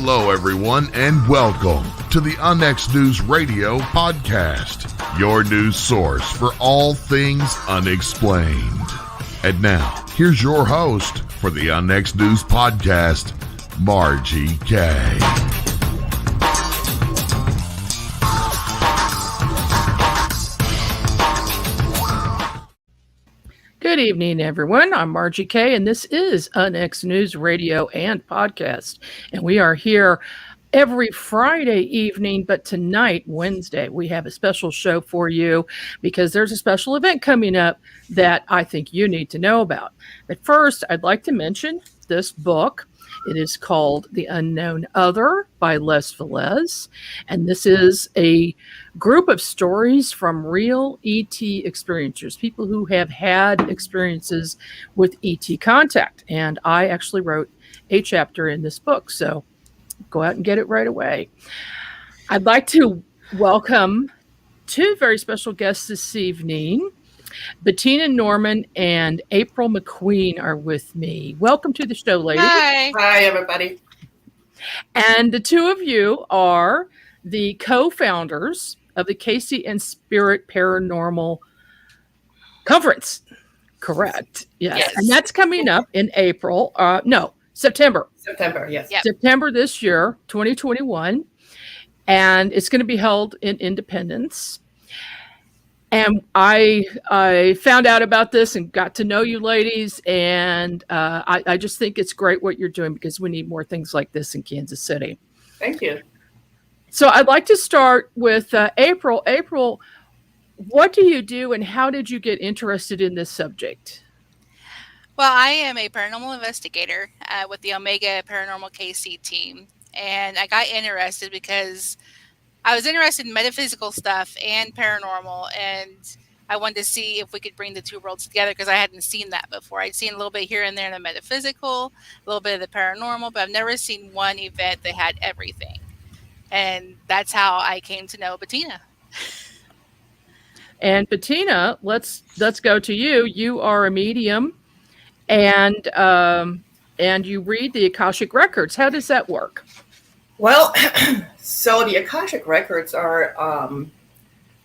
Hello, everyone, and welcome to the Unnext News Radio podcast, your news source for all things unexplained. And now, here's your host for the Unnext News podcast, Margie K. Good evening, everyone. I'm Margie K, and this is Unnext News Radio and Podcast. And we are here every Friday evening, but tonight, Wednesday, we have a special show for you because there's a special event coming up that I think you need to know about. But first, I'd like to mention this book. It is called The Unknown Other by Les Velez, and this is a group of stories from real ET experiencers, people who have had experiences with ET contact. And I actually wrote a chapter in this book, so go out and get it right away. I'd like to welcome two very special guests this evening. Bettina Norman and April McQueen are with me. Welcome to the show, ladies. Hi, everybody. And the two of you are the co-founders of the KC and Spirit Paranormal Conference. Correct. Yes. And that's coming up in April. September. September, yes. Yep. September this year, 2021. And it's going to be held in Independence. And I found out about this and got to know you ladies. And I just think it's great what you're doing because we need more things like this in Kansas City. Thank you. So I'd like to start with April. April, what do you do and how did you get interested in this subject? Well, I am a paranormal investigator with the Omega Paranormal KC team. And I got interested because I was interested in metaphysical stuff and paranormal, and I wanted to see if we could bring the two worlds together because I hadn't seen that before. I'd seen a little bit here and there in the metaphysical, a little bit of the paranormal, but I've never seen one event that had everything. And that's how I came to know Bettina. And Bettina, let's go to you. You are a medium, and you read the Akashic Records. How does that work? Well, so the Akashic Records are,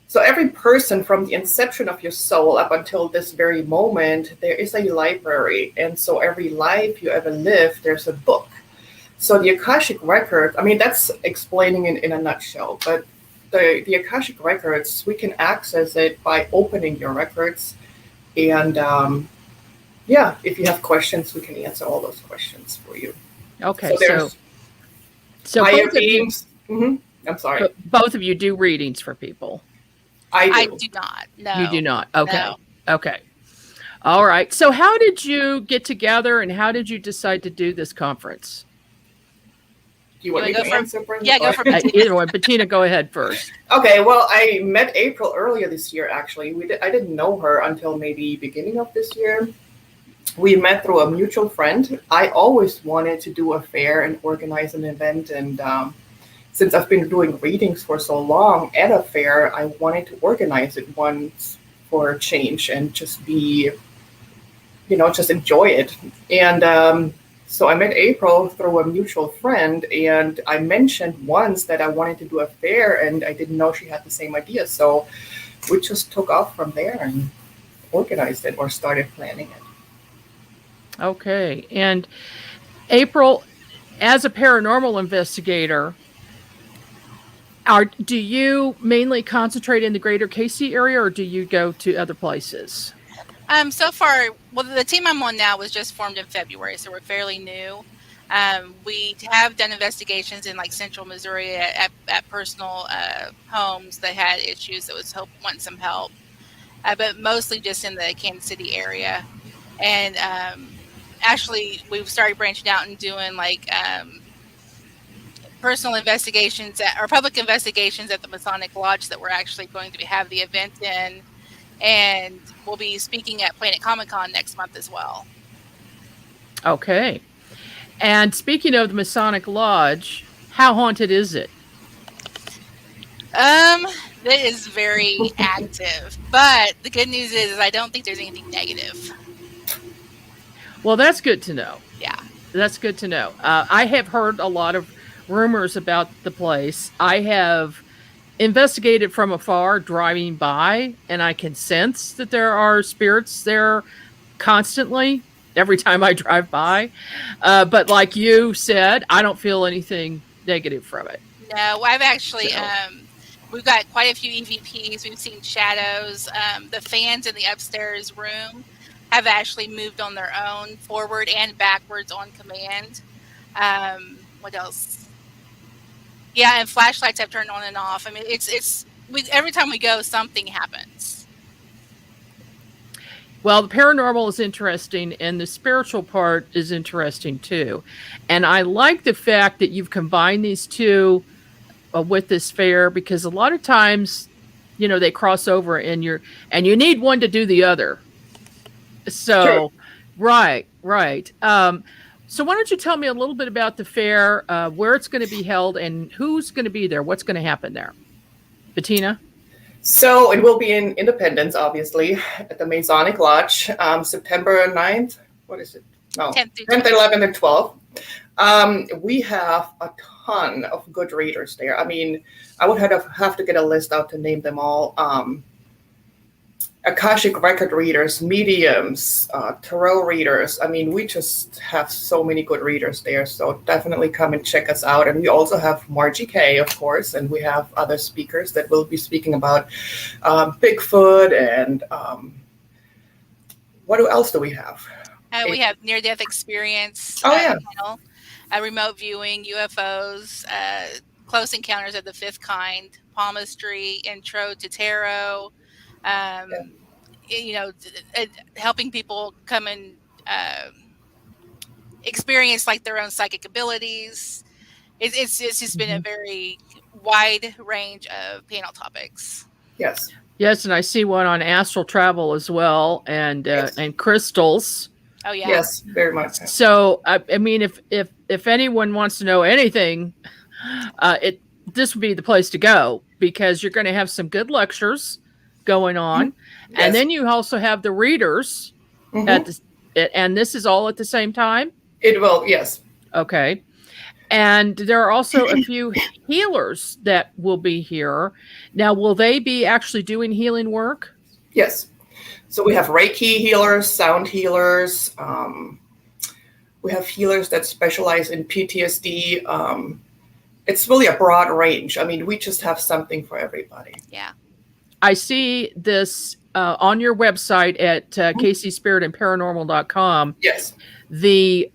so every person from the inception of your soul up until this very moment, there is a library. And so every life you ever live, there's a book. So the Akashic Records, I mean, that's explaining it in a nutshell, but the Akashic Records, we can access it by opening your records. And if you have questions, we can answer all those questions for you. Okay, so higher beings. I'm sorry. Both of you do readings for people. I do not. No. You do not. Okay. No. Okay. All right. So how did you get together and how did you decide to do this conference? Do you want me to answer, Brenda? Yeah, go for Bettina. Either one. Bettina, go ahead first. Okay. Well, I met April earlier this year, actually. I didn't know her until maybe beginning of this year. We met through a mutual friend. I always wanted to do a fair and organize an event. And since I've been doing readings for so long at a fair, I wanted to organize it once for a change and just be, just enjoy it. And so I met April through a mutual friend. And I mentioned once that I wanted to do a fair and I didn't know she had the same idea. So we just took off from there and organized it or started planning it. Okay. And April, as a paranormal investigator, do you mainly concentrate in the greater KC area or do you go to other places? So far, the team I'm on now was just formed in February, so we're fairly new. We have done investigations in like central Missouri at personal homes that had issues that want some help, but mostly just in the Kansas City area. And actually, we've started branching out and doing like personal investigations or public investigations at the Masonic Lodge that we're actually going to have the event in. And we'll be speaking at Planet Comic-Con next month as well. Okay. And speaking of the Masonic Lodge, how haunted is it? It is very active, but the good news is I don't think there's anything negative. Well, that's good to know. Yeah. That's good to know. I have heard a lot of rumors about the place. I have investigated from afar, driving by, and I can sense that there are spirits there constantly every time I drive by. But like you said, I don't feel anything negative from it. No, I've actually, we've got quite a few EVPs. We've seen shadows. The fans in the upstairs room have actually moved on their own, forward and backwards on command. What else? Yeah, and flashlights have turned on and off. I mean, every time we go, something happens. Well, the paranormal is interesting, and the spiritual part is interesting too. And I like the fact that you've combined these two with this fair, because a lot of times, they cross over, and you need one to do the other. So, sure. Right. So why don't you tell me a little bit about the fair, where it's going to be held, and who's going to be there? What's going to happen there? Bettina? So it will be in Independence, obviously, at the Masonic Lodge, September 9th. What is it? No, 10th, 11th, and 12th. We have a ton of good readers there. I mean, I would have to get a list out to name them all. Akashic Record readers, mediums, tarot readers. I mean, we just have so many good readers there. So definitely come and check us out. And we also have Margie K, of course, and we have other speakers that will be speaking about Bigfoot and what else do we have? We have near-death experience. Panel, remote viewing, UFOs, close encounters of the fifth kind, palmistry, intro to tarot. Helping people come and experience like their own psychic abilities. It's just been a very wide range of panel topics. Yes, and I see one on astral travel as well, and crystals. Oh yeah, yes, very much. So I mean, if anyone wants to know anything, this would be the place to go, because you're going to have some good lectures going on. Yes. And then you also have the readers and this is all at the same time? It will, yes. Okay. And there are also a few healers that will be here. Now, will they be actually doing healing work? Yes. So we have Reiki healers, sound healers. We have healers that specialize in PTSD. It's really a broad range. I mean, we just have something for everybody. Yeah. I see this on your website at kcspiritandparanormal.com. Yes. The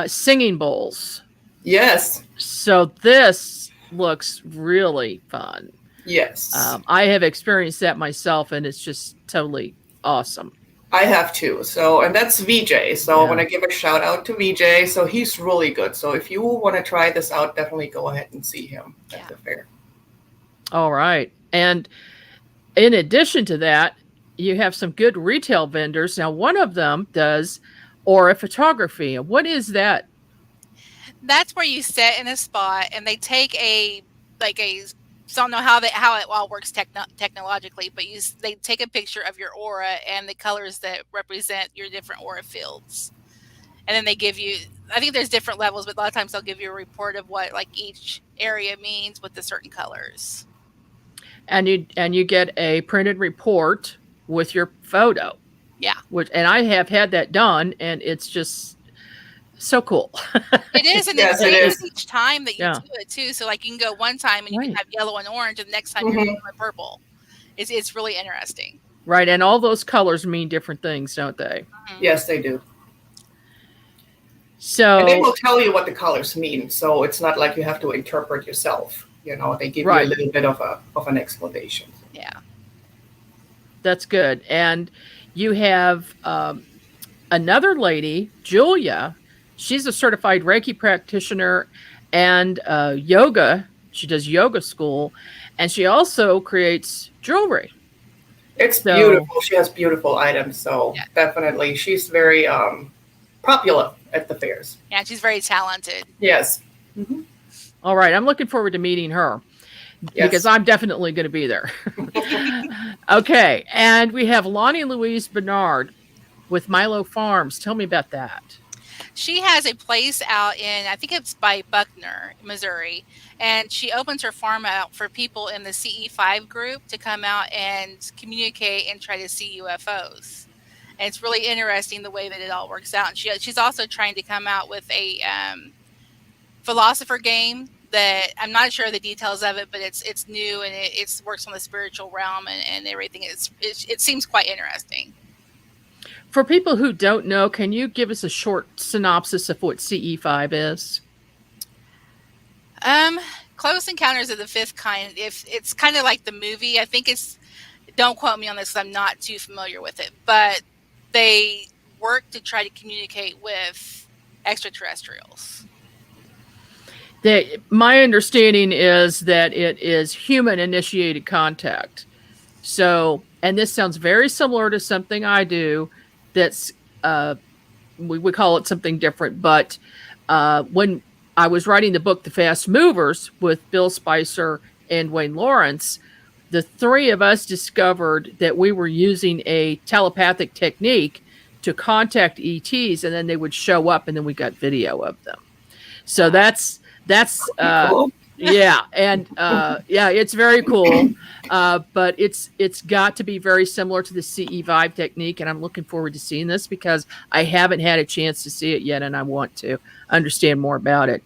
singing bowls. Yes. So this looks really fun. Yes. I have experienced that myself, and it's just totally awesome. I have too. So, and that's VJ. So I want to give a shout out to VJ. So he's really good. So if you want to try this out, definitely go ahead and see him at the fair. All right. And in addition to that, you have some good retail vendors. Now, one of them does aura photography. What is that? That's where you sit in a spot and they take I don't know how it all works technologically, but they take a picture of your aura and the colors that represent your different aura fields. And then they give you, I think there's different levels, but a lot of times they'll give you a report of what like each area means with the certain colors. And you get a printed report with your photo. Yeah. And I have had that done, and it's just so cool. It is, and it changes each time that you do it too. So like you can go one time and you can have yellow and orange, and the next time you're going purple. It's really interesting. Right, and all those colors mean different things, don't they? Mm-hmm. Yes, they do. So and they will tell you what the colors mean. So it's not like you have to interpret yourself. They give you a little bit of an explanation. Yeah. That's good. And you have another lady, Julia. She's a certified Reiki practitioner and yoga. She does yoga school, and she also creates jewelry. It's beautiful. She has beautiful items. So definitely, she's very popular at the fairs. Yeah, she's very talented. Yes. Mm-hmm. All right. I'm looking forward to meeting her because I'm definitely going to be there. Okay. And we have Lonnie Louise Bernard with Milo Farms. Tell me about that. she has a place out in, I think it's by Buckner, Missouri, and she opens her farm out for people in the CE5 group to come out and communicate and try to see UFOs. And it's really interesting the way that it all works out. And she's also trying to come out with a philosopher game that I'm not sure the details of it, but it's new and it works on the spiritual realm and everything. It seems quite interesting. For people who don't know, can you give us a short synopsis of what CE5 is? Close Encounters of the Fifth Kind. If it's kind of like the movie, I think it's. Don't quote me on this, 'cause I'm not too familiar with it. But they work to try to communicate with extraterrestrials. My understanding is that it is human-initiated contact. So, and this sounds very similar to something I do. That's we call it something different, but when I was writing the book The Fast Movers with Bill Spicer and Wayne Lawrence, the three of us discovered that we were using a telepathic technique to contact ETs, and then they would show up, and then we got video of them. So that's cool. Yeah, and yeah, it's very cool. But it's got to be very similar to the CE5 technique, and I'm looking forward to seeing this because I haven't had a chance to see it yet, and I want to understand more about it.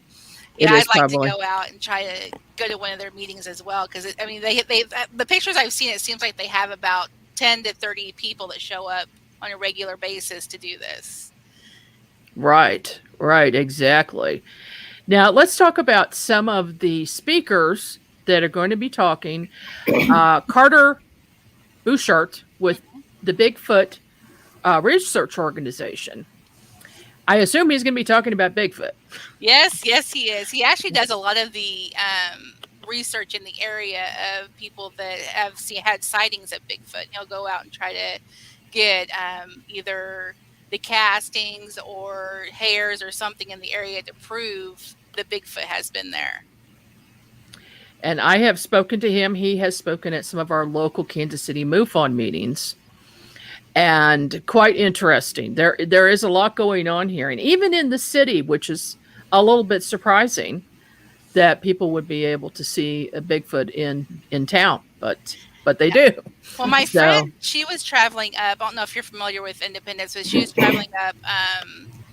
Yeah, I'd like to go out and try to go to one of their meetings as well, because I mean, they the pictures I've seen, it seems like they have about 10 to 30 people that show up on a regular basis to do this. Right, exactly. Now, let's talk about some of the speakers that are going to be talking. Carter Bouchard with the Bigfoot Research Organization. I assume he's going to be talking about Bigfoot. Yes, he is. He actually does a lot of the research in the area of people that have had sightings of Bigfoot. He'll go out and try to get either the castings or hairs or something in the area to prove that Bigfoot has been there. And I have spoken to him. He has spoken at some of our local Kansas City MUFON meetings. And quite interesting. There is a lot going on here. And even in the city, which is a little bit surprising that people would be able to see a Bigfoot in town. But they do. Well, my friend, she was traveling up. I don't know if you're familiar with Independence, but she was traveling up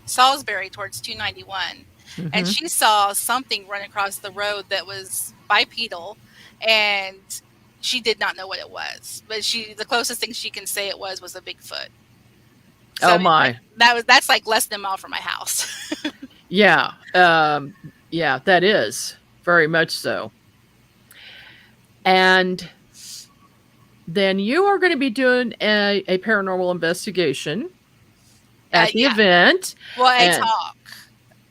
Salisbury towards 291. Mm-hmm. And she saw something run across the road that was bipedal, and she did not know what it was. But the closest thing she can say it was a Bigfoot. So, oh my! That's like less than a mile from my house. Yeah, yeah, that is very much so. And then you are going to be doing a paranormal investigation at the event. Well,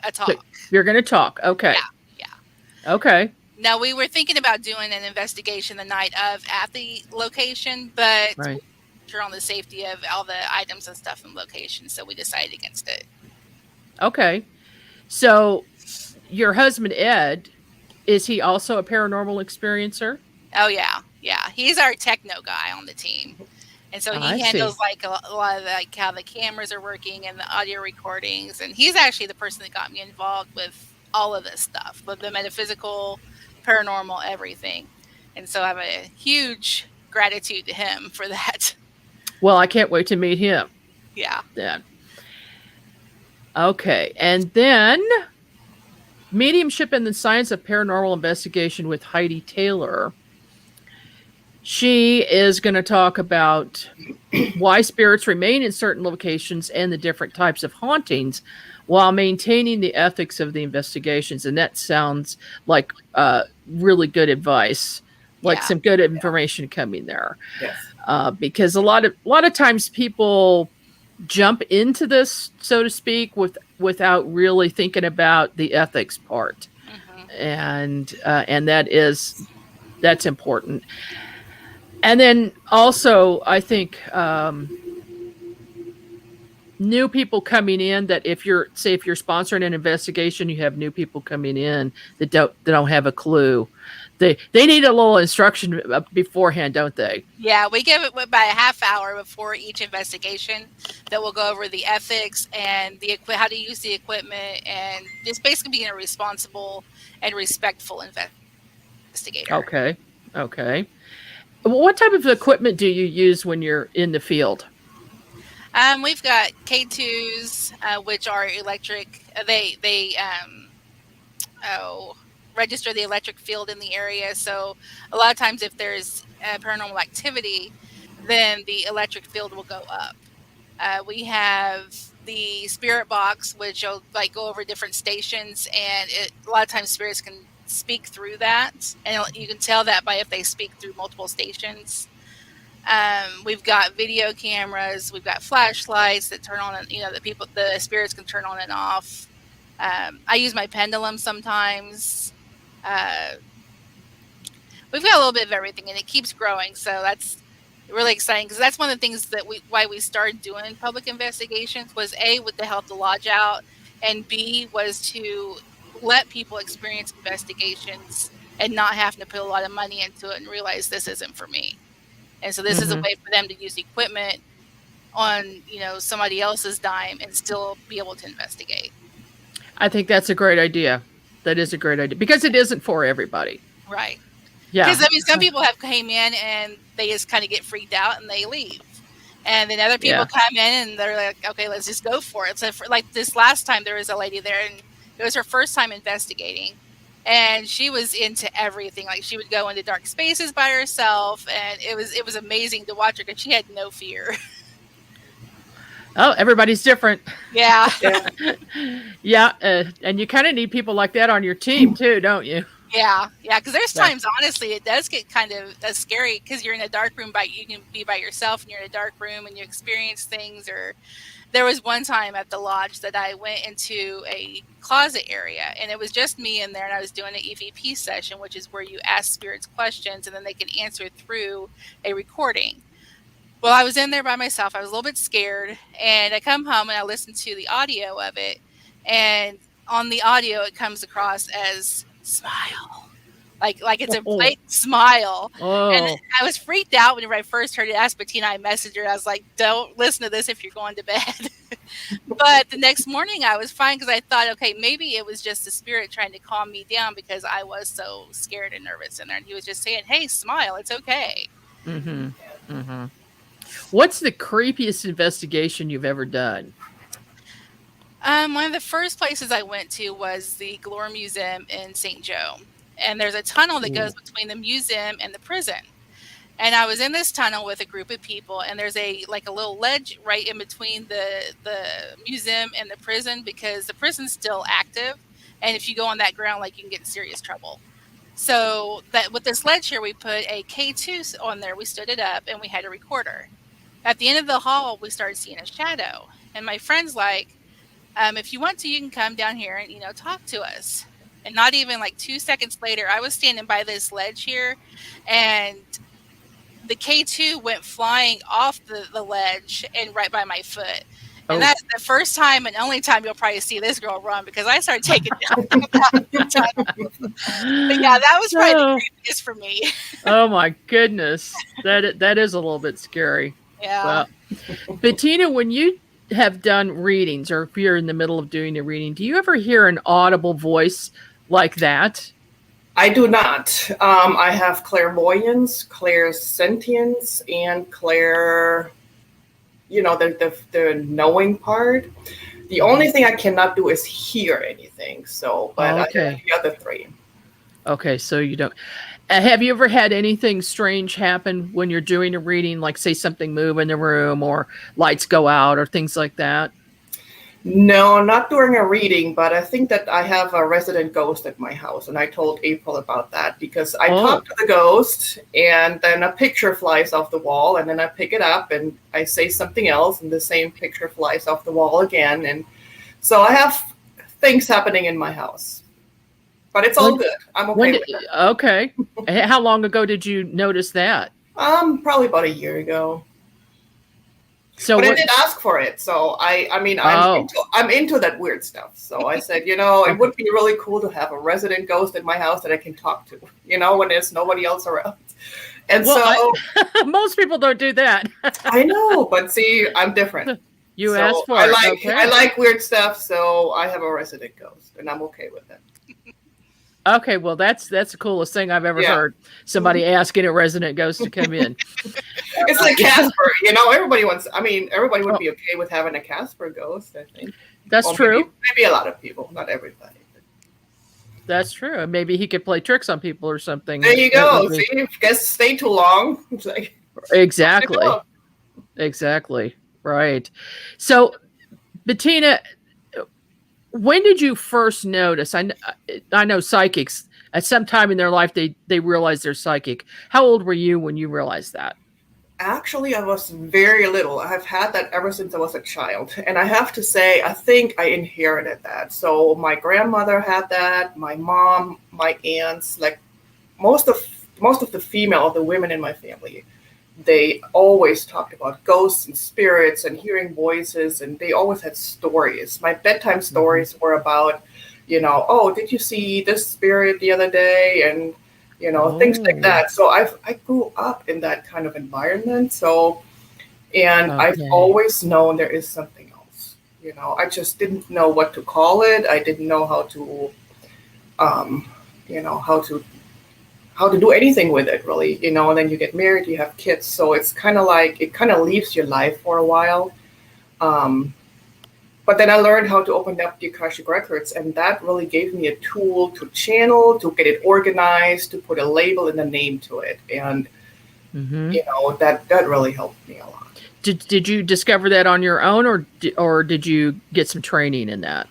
a talk. You're going to talk. Okay. Yeah. Okay. Now, we were thinking about doing an investigation the night of at the location, but we're on the safety of all the items and stuff in location, so we decided against it. Okay. So your husband, Ed, is he also a paranormal experiencer? Oh, yeah. Yeah. He's our techno guy on the team. And so he handles like a lot of like how the cameras are working and the audio recordings. And he's actually the person that got me involved with all of this stuff, with the metaphysical, paranormal, everything. And so I have a huge gratitude to him for that. Well, I can't wait to meet him. Yeah. Then. Okay. And then Mediumship and the Science of Paranormal Investigation with Heidi Taylor. She is going to talk about why spirits remain in certain locations and the different types of hauntings while maintaining the ethics of the investigations. And that sounds like really good advice, like some good information coming there. Yes. Because a lot of times people jump into this, so to speak, without really thinking about the ethics part. Mm-hmm. And that's important. And then also, I think new people coming in, that if you're sponsoring an investigation, you have new people coming in that don't have a clue, They need a little instruction beforehand, don't they? Yeah, we give it about a half hour before each investigation that we'll go over the ethics and how to use the equipment, and just basically being a responsible and respectful investigator. Okay. What type of equipment do you use when you're in the field? We've got K2s, which are electric. They register the electric field in the area. So a lot of times if there's paranormal activity, then the electric field will go up. We have the spirit box, which will like go over different stations, and a lot of times spirits can speak through that, and you can tell that by if they speak through multiple stations. We've got video cameras, we've got flashlights that turn on, and the spirits can turn on and off. I use my pendulum sometimes. We've got a little bit of everything, and it keeps growing, so that's really exciting, because that's one of the things that why we started doing public investigations was A, with to help the lodge out, and B, was to let people experience investigations and not having to put a lot of money into it and realize this isn't for me. And so this is a way for them to use equipment on somebody else's dime and still be able to investigate. I think that's a great idea. That is a great idea, because it isn't for everybody. Right. Yeah. Because some people have came in and they just kind of get freaked out and they leave. And then other people come in and they're like, okay, let's just go for it. So like this last time, there was a lady there, and it was her first time investigating. And she was into everything. Like, she would go into dark spaces by herself, and it was amazing to watch her, because she had no fear. Oh, everybody's different. Yeah. Yeah. And you kind of need people like that on your team too, don't you? Yeah. Because there's times, honestly, it does get kind of scary, because you're in a dark room, you can be by yourself, and you're in a dark room and you experience things. Or there was one time at the lodge that I went into a closet area, and it was just me in there, and I was doing an EVP session, which is where you ask spirits questions and then they can answer through a recording. Well, I was in there by myself. I was a little bit scared, and I come home and I listen to the audio of it, and on the audio it comes across as smile, like it's a fake smile. And I was freaked out whenever I first heard it. I asked Bettina, I messaged her, I was like, don't listen to this if you're going to bed. But the next morning I was fine, because I thought, okay, maybe it was just the spirit trying to calm me down, because I was so scared and nervous in there, and he was just saying, hey, smile, it's okay. What's the creepiest investigation you've ever done? One of the first places I went to was the Glore Museum in St. Joe. And there's a tunnel that goes between the museum and the prison. And I was in this tunnel with a group of people, and there's a little ledge right in between the museum and the prison, because the prison's still active. And if you go on that ground, you can get in serious trouble. So that with this ledge here, we put a K2 on there. We stood it up, and we had a recorder. At the end of the hall, we started seeing a shadow. And my friend's like, if you want to, you can come down here and, talk to us. And not even 2 seconds later, I was standing by this ledge here, and the K2 went flying off the ledge and right by my foot. And that's the first time and only time you'll probably see this girl run, because I started taking down. But yeah, that was probably the creepiest for me. Oh my goodness. That is a little bit scary. Yeah. Well, Bettina, when you have done readings, or if you're in the middle of doing a reading, do you ever hear an audible voice like that? I do not. I have clairvoyance, clairsentience, and the knowing part. The only thing I cannot do is hear anything. So, but I have the other three. Okay, so you don't. Have you ever had anything strange happen when you're doing a reading, like say something move in the room, or lights go out, or things like that? No, not during a reading, but I think that I have a resident ghost at my house, and I told April about that, because I talked to the ghost, and then a picture flies off the wall, and then I pick it up and I say something else, and the same picture flies off the wall again. And so I have things happening in my house. But it's all good. I'm okay with it. Okay. How long ago did you notice that? Probably about a year ago. So but I what? did ask for it. So I'm Oh. I'm into that weird stuff. So I said, it would be really cool to have a resident ghost in my house that I can talk to, when there's nobody else around. And Well, most people don't do that. I know, but see, I'm different. You So asked for I it. like Okay. I like weird stuff, so I have a resident ghost, and I'm okay with it. Okay, well, that's the coolest thing I've ever heard. Somebody asking a resident ghost to come in. It's like Casper, everybody would be okay with having a Casper ghost, I think. That's true. Maybe a lot of people, not everybody. That's true. Maybe he could play tricks on people or something. There you go. See, if you guys stay too long, it's like Exactly. Exactly. Right. So, Bettina, when did you first notice? I know psychics at some time in their life they realize they're psychic. How old were you when you realized that? Actually, I was very little. I have had that ever since I was a child. And I have to say, I think I inherited that. So my grandmother had that, my mom, my aunts, like most of the women in my family, they always talked about ghosts and spirits and hearing voices, and they always had stories. My bedtime stories were about, oh, did you see this spirit the other day? And things like that. So I grew up in that kind of environment. So, and I've always known there is something else. I just didn't know what to call it. I didn't know how to, how to do anything with it, really. And then you get married, you have kids. So it's kind of like, it kind of leaves your life for a while. But then I learned how to open up the Akashic Records, and that really gave me a tool to channel, to get it organized, to put a label and a name to it. And, that really helped me a lot. Did you discover that on your own, or did you get some training in that?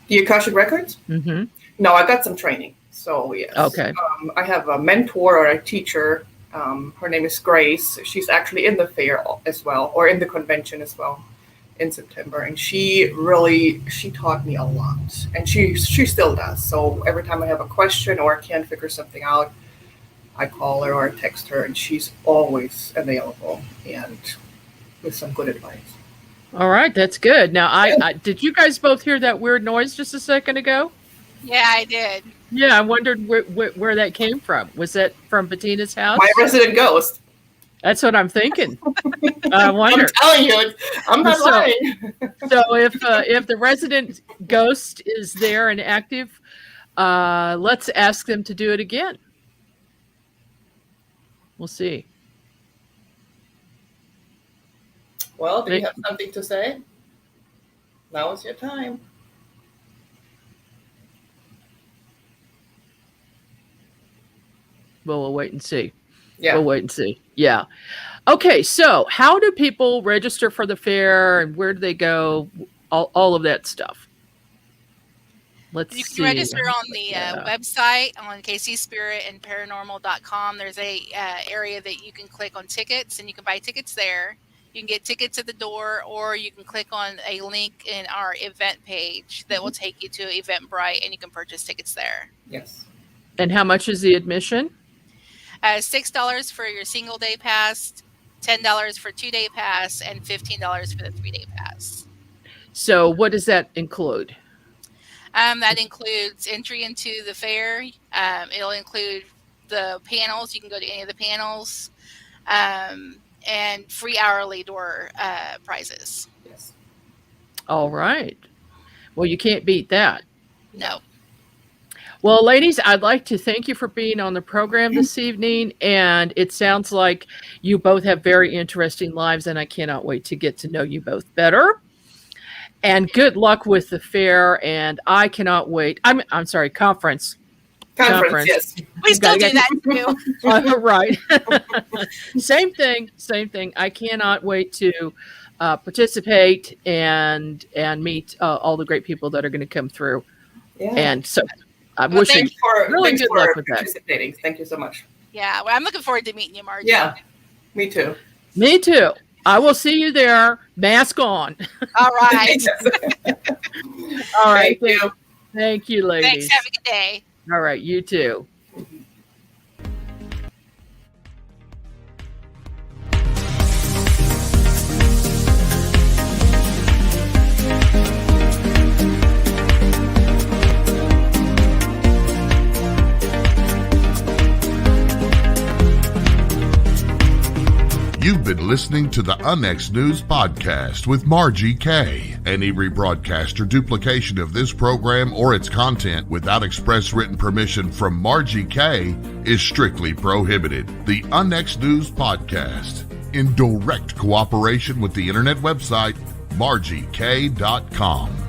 The Akashic Records? Mm-hmm. No, I got some training. So, yes. Okay. I have a mentor or a teacher. Her name is Grace. She's actually in the fair as well, or in the convention as well, in September, and she taught me a lot, and she still does. So every time I have a question or I can't figure something out, I call her or I text her, and she's always available and with some good advice. All right, that's good. Now, I did you guys both hear that weird noise just a second ago? Yeah, I did. Yeah, I wondered where that came from. Was that from Bettina's house? My resident ghost. That's what I'm thinking. I wonder. I'm telling you, I'm not lying. So if the resident ghost is there and active, let's ask them to do it again. We'll see. Well, do you have something to say? Now is your time. Well, we'll wait and see. Yeah. We'll wait and see. Yeah. Okay, so how do people register for the fair, and where do they go? All of that stuff. You can register on the website on KC and paranormal.com. There's a area that you can click on tickets, and you can buy tickets there. You can get tickets at the door, or you can click on a link in our event page that will take you to Eventbrite, and you can purchase tickets there. Yes. And how much is the admission? $6 for your single day pass, $10 for 2-day pass, and $15 for the 3-day pass. So what does that include? That includes entry into the fair. It'll include the panels. You can go to any of the panels, and free hourly door prizes. Yes. All right. Well, you can't beat that. No. Well, ladies, I'd like to thank you for being on the program this evening. And it sounds like you both have very interesting lives, and I cannot wait to get to know you both better. And good luck with the fair. And I cannot wait. I'm sorry, conference. Conference, yes. We still do that too. Right. Same thing. I cannot wait to participate and meet all the great people that are going to come through. Yeah. And so I wish you really good luck with that. Thank you so much. Yeah, well, I'm looking forward to meeting you, Margie. Yeah, me too. Me too. I will see you there. Mask on. All right. All right. Thank you. Thank you, ladies. Thanks. Have a good day. All right. You too. You've been listening to the Unnext News Podcast with Margie K. Any rebroadcast or duplication of this program or its content without express written permission from Margie K is strictly prohibited. The Unnext News Podcast, in direct cooperation with the internet website margiek.com.